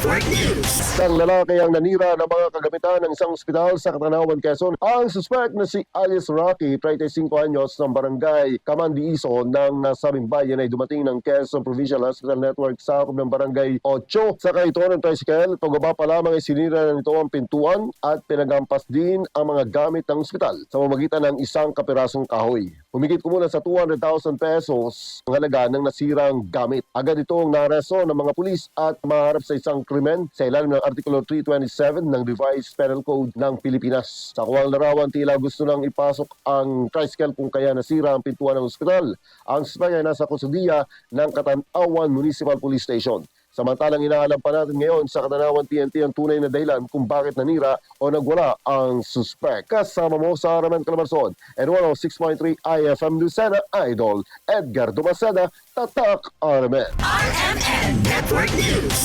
Network News. Isang lalaki ang nanira ng mga kagamitan ng isang ospital sa Katanawan, Quezon. Ang suspect na si Alice Rocky, 35 anyos, ng barangay Kamandiiso ng nasabing bayan ay dumating ng Quezon Provincial Hospital Network sa loob ng barangay 8. Sakay ito ng tricycle, pagaba pa lamang ay sinira na nito ang pintuan at pinagampas din ang mga gamit ng ospital sa pamamagitan ng isang kapirasong kahoy. Humigit kumulang sa 200,000 pesos ang halaga ng nasirang gamit. Agad itong naaresto ng mga pulis at maharap sa isang krimen sa ilalim ng Artikulo 327 ng Revised Penal Code ng Pilipinas. Sa kuwang larawan, tila gusto nang ipasok ang tricycle kung kaya nasira ang pintuan ng ospital. Ang suspect ay nasa kustudiya ng Katanawan Municipal Police Station. Samantalang inaalam pa natin ngayon sa Katanawan TNT ang tunay na dahilan kung bakit nanira o nagwala ang suspect. Kasama mo sa Ramen Calabarzon and 106.3 IFM Lucena, Idol Edgar Dumaceda, Tatak RMN. RMN Network News.